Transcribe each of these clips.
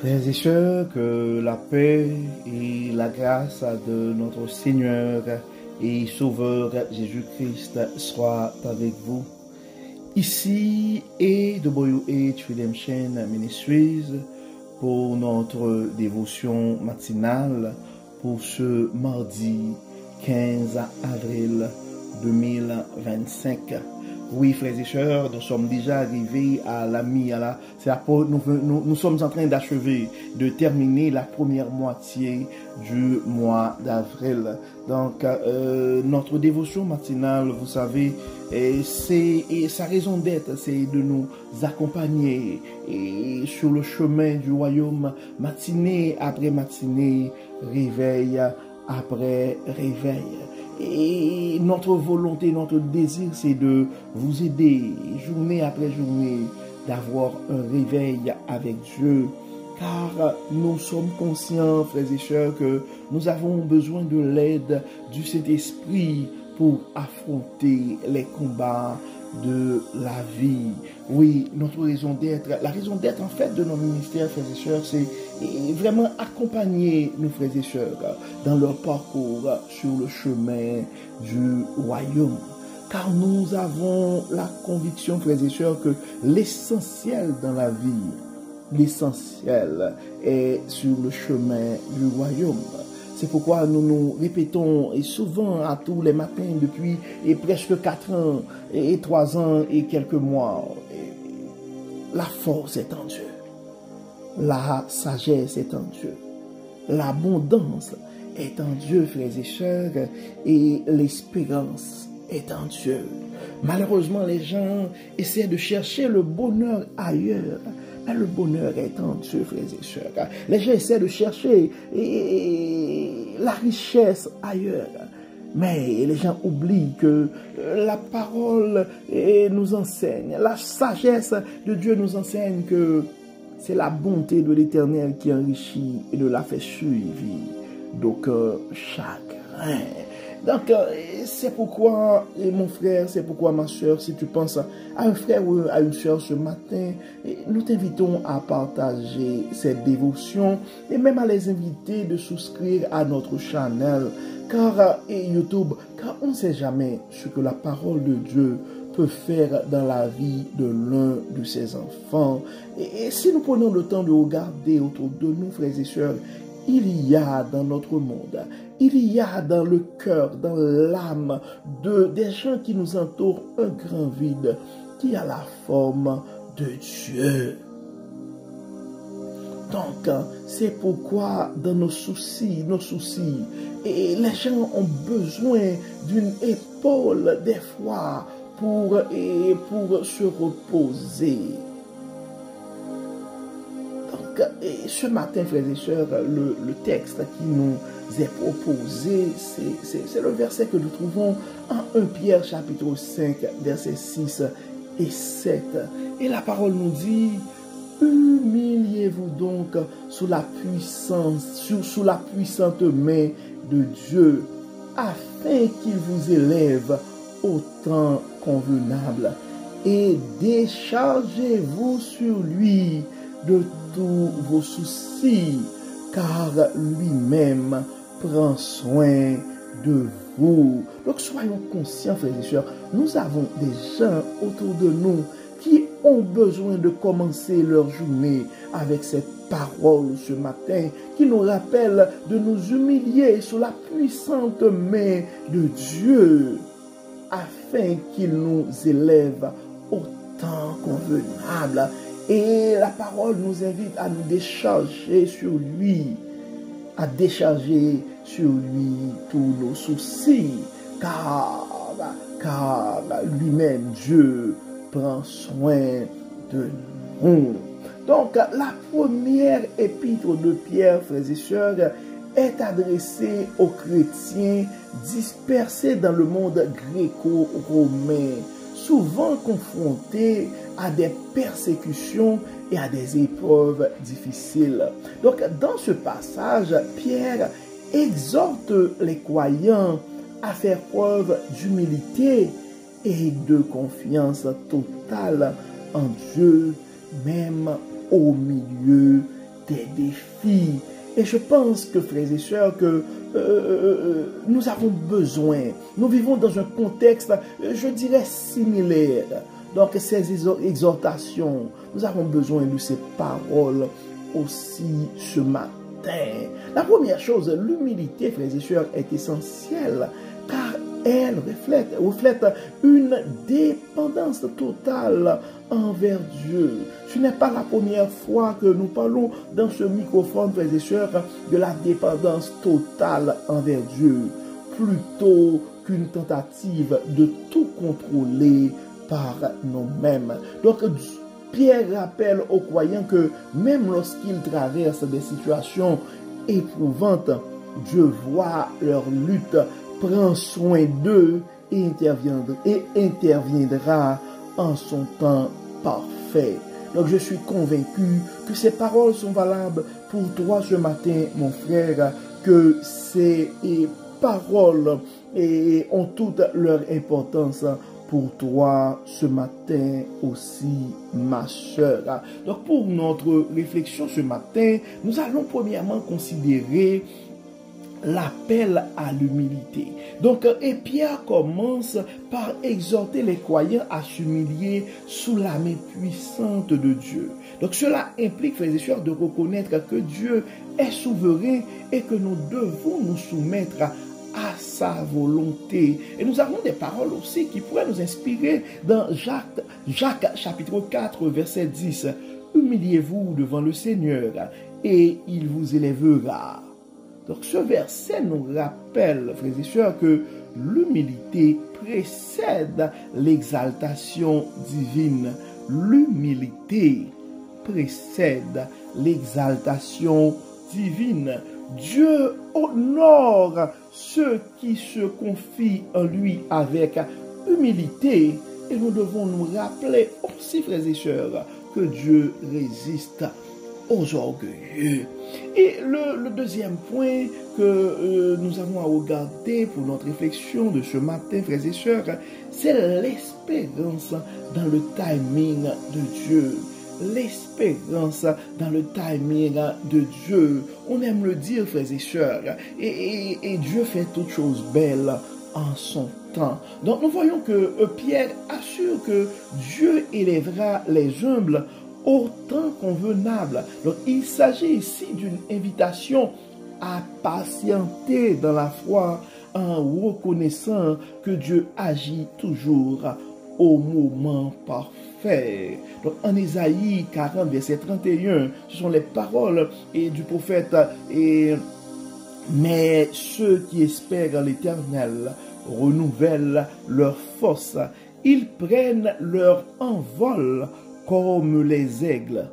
Frères et sœurs, que la paix et la grâce de notre Seigneur et Sauveur Jésus-Christ soient avec vous. Ici est de Boyou-H Redemption Ministries pour notre dévotion matinale pour ce mardi 15 avril 2025. Oui, frères et sœurs, nous sommes déjà arrivés à la nous sommes en train d'achever, de terminer la première moitié du mois d'avril. Donc, notre dévotion matinale, vous savez, sa raison d'être, c'est de nous accompagner sur le chemin du royaume, matinée après matinée, réveil après réveil. Et notre volonté, notre désir, c'est de vous aider, journée après journée, d'avoir un réveil avec Dieu. Car nous sommes conscients, frères et sœurs, que nous avons besoin de l'aide du Saint-Esprit pour affronter les combats de la vie. Oui, notre raison d'être, la raison d'être en fait de nos ministères, frères et sœurs, c'est vraiment accompagner nos frères et sœurs dans leur parcours sur le chemin du royaume. Car nous avons la conviction, frères et sœurs, que l'essentiel dans la vie, l'essentiel est sur le chemin du royaume. C'est pourquoi nous nous répétons et souvent à tous les matins depuis presque 4 ans et 3 ans et quelques mois. La force est en Dieu. La sagesse est en Dieu. L'abondance est en Dieu, frères et sœurs, et l'espérance est en Dieu. Malheureusement, les gens essaient de chercher le bonheur ailleurs. Mais le bonheur est en Dieu, frères et sœurs. Les gens essaient de chercher la richesse ailleurs. Mais les gens oublient que la parole nous enseigne, la sagesse de Dieu nous enseigne que c'est la bonté de l'Éternel qui enrichit et de la fait suivre d'aucun chagrin. Donc, c'est pourquoi, mon frère, c'est pourquoi ma soeur, si tu penses à un frère ou à une soeur ce matin, nous t'invitons à partager cette dévotion et même à les inviter de souscrire à notre channel YouTube, car on ne sait jamais ce que la parole de Dieu peut faire dans la vie de l'un de ses enfants. Et si nous prenons le temps de regarder autour de nous, frères et sœurs, il y a dans notre monde, il y a dans le cœur, dans l'âme des gens qui nous entourent un grand vide qui a la forme de Dieu. Donc, c'est pourquoi dans nos soucis, et les gens ont besoin d'une épaule des fois pour se reposer. Et ce matin, frères et sœurs, le texte qui nous est proposé, c'est le verset que nous trouvons en 1 Pierre chapitre 5, versets 6 et 7. Et la parole nous dit, humiliez-vous donc sous la puissante main de Dieu, afin qu'il vous élève au temps convenable, et déchargez-vous sur lui de tous vos soucis, car lui-même prend soin de vous. Donc soyons conscients, frères et sœurs, nous avons des gens autour de nous qui ont besoin de commencer leur journée avec cette parole ce matin, qui nous rappelle de nous humilier sous la puissante main de Dieu, afin qu'il nous élève au temps convenable. Et la parole nous invite à nous décharger sur lui, tous nos soucis, car lui-même, Dieu, prend soin de nous. Donc, la première épître de Pierre, frères et sœurs, est adressée aux chrétiens dispersés dans le monde gréco-romain, souvent confrontés à des persécutions et à des épreuves difficiles. Donc, dans ce passage, Pierre exhorte les croyants à faire preuve d'humilité et de confiance totale en Dieu, même au milieu des défis. Et je pense que, frères et sœurs, que nous avons besoin, nous vivons dans un contexte, je dirais, similaire. Donc, ces exhortations, nous avons besoin de ces paroles aussi ce matin. La première chose, l'humilité, frères et sœurs, est essentielle, car elle reflète une dépendance totale envers Dieu. Ce n'est pas la première fois que nous parlons dans ce microphone, frères et sœurs, de la dépendance totale envers Dieu, plutôt qu'une tentative de tout contrôler par nous-mêmes. Donc, Pierre rappelle aux croyants que même lorsqu'ils traversent des situations éprouvantes, Dieu voit leur lutte, prend soin d'eux et interviendra en son temps parfait. Donc je suis convaincu que ces paroles sont valables pour toi ce matin, mon frère, que ces paroles ont toute leur importance pour toi ce matin aussi, ma sœur. Donc pour notre réflexion ce matin, nous allons premièrement considérer l'appel à l'humilité. Donc, et Pierre commence par exhorter les croyants à s'humilier sous la main puissante de Dieu. Donc, cela implique, frères et sœurs, de reconnaître que Dieu est souverain et que nous devons nous soumettre à sa volonté. Et nous avons des paroles aussi qui pourraient nous inspirer dans Jacques chapitre 4, verset 10. Humiliez-vous devant le Seigneur et il vous élèvera. Donc ce verset nous rappelle, frères et sœurs, que l'humilité précède l'exaltation divine. L'humilité précède l'exaltation divine. Dieu honore ceux qui se confient en lui avec humilité. Et nous devons nous rappeler aussi, frères et sœurs, que Dieu résiste aux orgueilleux. Et le deuxième point que nous avons à regarder pour notre réflexion de ce matin, frères et sœurs, c'est l'espérance dans le timing de Dieu. L'espérance dans le timing de Dieu. On aime le dire, frères et sœurs, et Dieu fait toutes choses belles en son temps. Donc nous voyons que Pierre assure que Dieu élèvera les humbles au temps convenable. Donc il s'agit ici d'une invitation à patienter dans la foi en reconnaissant que Dieu agit toujours au moment parfait. Donc en Ésaïe 40, verset 31, ce sont les paroles du prophète. Mais ceux qui espèrent l'Éternel renouvellent leur force. Ils prennent leur envol comme les aigles.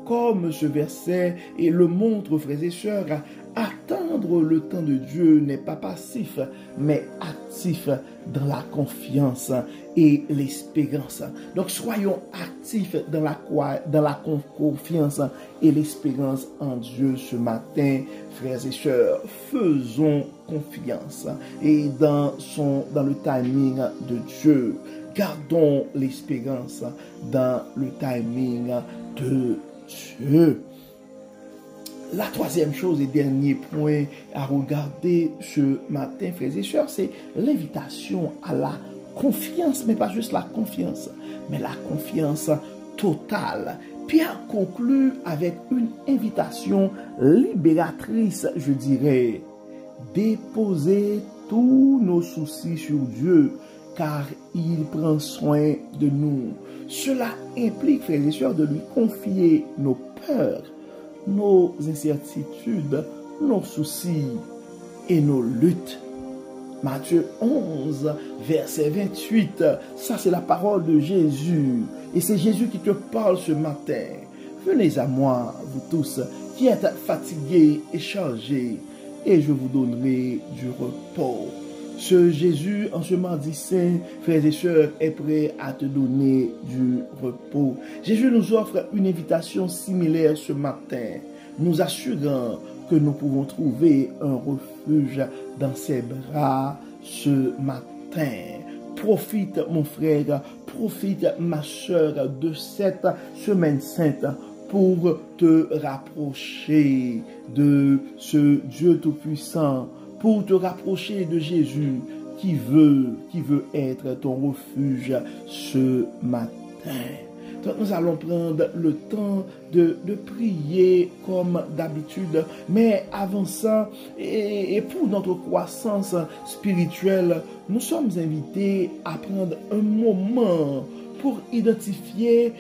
Comme ce verset et le montre, frères et sœurs, attendre le temps de Dieu n'est pas passif, mais actif dans la confiance et l'espérance. Donc soyons actifs dans la confiance et l'espérance en Dieu ce matin, frères et sœurs. Faisons confiance et dans le timing de Dieu. Gardons l'espérance dans le timing de Dieu. La troisième chose et dernier point à regarder ce matin, frères et sœurs, c'est l'invitation à la confiance, mais pas juste la confiance, mais la confiance totale. Pierre conclut avec une invitation libératrice, je dirais. Déposez tous nos soucis sur Dieu, car il prend soin de nous. Cela implique, frères et sœurs, de lui confier nos peurs, nos incertitudes, nos soucis et nos luttes. Matthieu 11, verset 28, ça c'est la parole de Jésus. Et c'est Jésus qui te parle ce matin. Venez à moi, vous tous, qui êtes fatigués et chargés, et je vous donnerai du repos. Ce Jésus, en ce mardi saint, frères et sœurs, est prêt à te donner du repos. Jésus nous offre une invitation similaire ce matin, nous assurant que nous pouvons trouver un refuge dans ses bras ce matin. Profite, mon frère, profite, ma sœur, de cette semaine sainte pour te rapprocher de ce Dieu Tout-Puissant, pour te rapprocher de Jésus qui veut être ton refuge ce matin. Donc nous allons prendre le temps de prier comme d'habitude, mais avant ça, et pour notre croissance spirituelle, nous sommes invités à prendre un moment pour identifier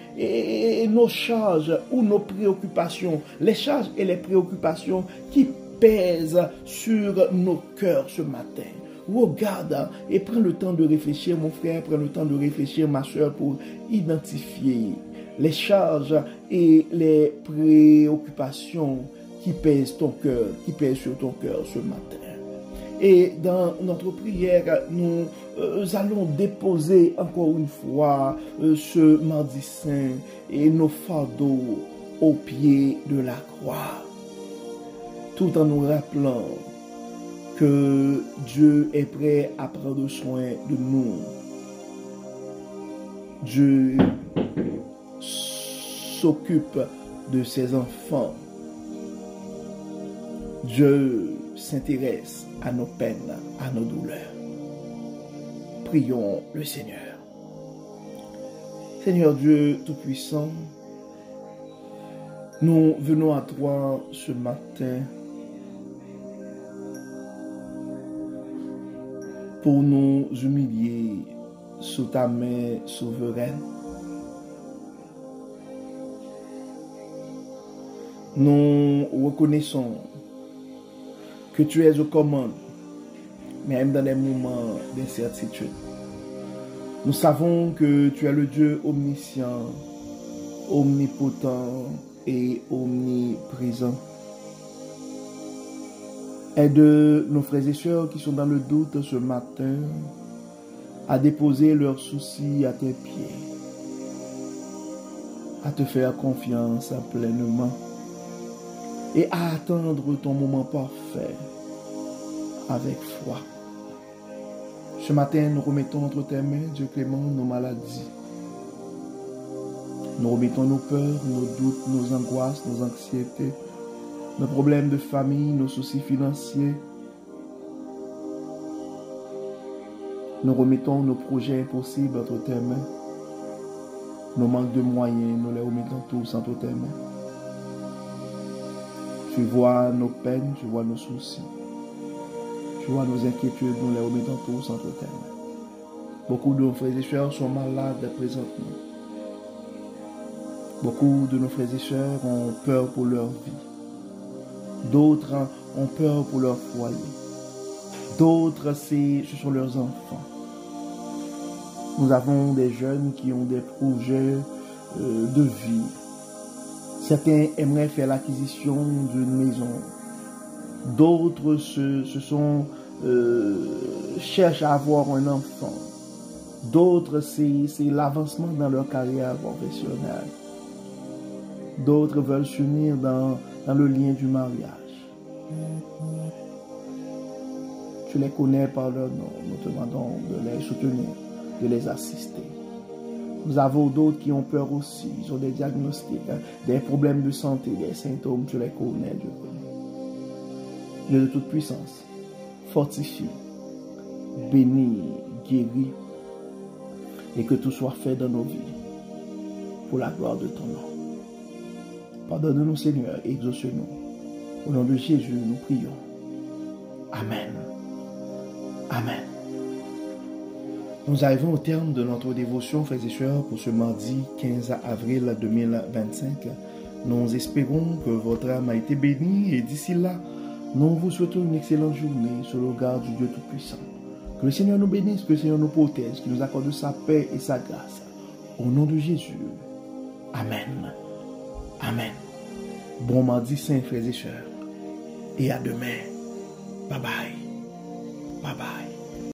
nos charges ou nos préoccupations, les charges et les préoccupations qui pèsent sur nos cœurs ce matin. Regarde et prends le temps de réfléchir, mon frère, prends le temps de réfléchir, ma soeur, pour identifier les charges et les préoccupations qui pèsent ton cœur, qui pèsent sur ton cœur ce matin. Et dans notre prière, nous allons déposer encore une fois ce mardi saint et nos fardeaux au pied de la croix, tout en nous rappelant que Dieu est prêt à prendre soin de nous. Dieu s'occupe de ses enfants. Dieu s'intéresse à nos peines, à nos douleurs. Prions le Seigneur. Seigneur Dieu Tout-Puissant, nous venons à toi ce matin pour nous humilier sous ta main souveraine. Nous reconnaissons que tu es aux commandes, même dans les moments d'incertitude. Nous savons que tu es le Dieu omniscient, omnipotent et omniprésent. Aide nos frères et sœurs qui sont dans le doute ce matin à déposer leurs soucis à tes pieds, à te faire confiance pleinement et à attendre ton moment parfait avec foi. Ce matin, nous remettons entre tes mains, Dieu clément, nos maladies. Nous remettons nos peurs, nos doutes, nos angoisses, nos anxiétés, nos problèmes de famille, nos soucis financiers. Nous remettons nos projets impossibles entre tes mains. Nos manques de moyens, nous les remettons tous entre tes mains. Tu vois nos peines, tu vois nos soucis. Tu vois nos inquiétudes, nous les remettons tous entre tes mains. Beaucoup de nos frères et sœurs sont malades présentement. Beaucoup de nos frères et sœurs ont peur pour leur vie. D'autres ont peur pour leur foyer. D'autres, ce sont leurs enfants. Nous avons des jeunes qui ont des projets de vie. Certains aimeraient faire l'acquisition d'une maison. D'autres cherchent à avoir un enfant. D'autres, c'est l'avancement dans leur carrière professionnelle. D'autres veulent s'unir dans le lien du mariage. Tu les connais par leur nom. Nous te demandons de les soutenir, de les assister. Nous avons d'autres qui ont peur aussi. Ils ont des diagnostics, des problèmes de santé, des symptômes. Tu les connais, Dieu. Dieu de toute puissance, fortifie, bénis, guéris, et que tout soit fait dans nos vies pour la gloire de ton nom. Pardonne-nous, Seigneur, et exauce-nous. Au nom de Jésus, nous prions. Amen. Amen. Nous arrivons au terme de notre dévotion, frères et sœurs, pour ce mardi 15 avril 2025. Nous espérons que votre âme a été bénie et d'ici là, nous vous souhaitons une excellente journée sous le regard du Dieu Tout-Puissant. Que le Seigneur nous bénisse, que le Seigneur nous protège, qu'il nous accorde sa paix et sa grâce. Au nom de Jésus. Amen. Amen. Bon mardi saint, frères et sœurs. Et à demain. Bye bye. Bye bye.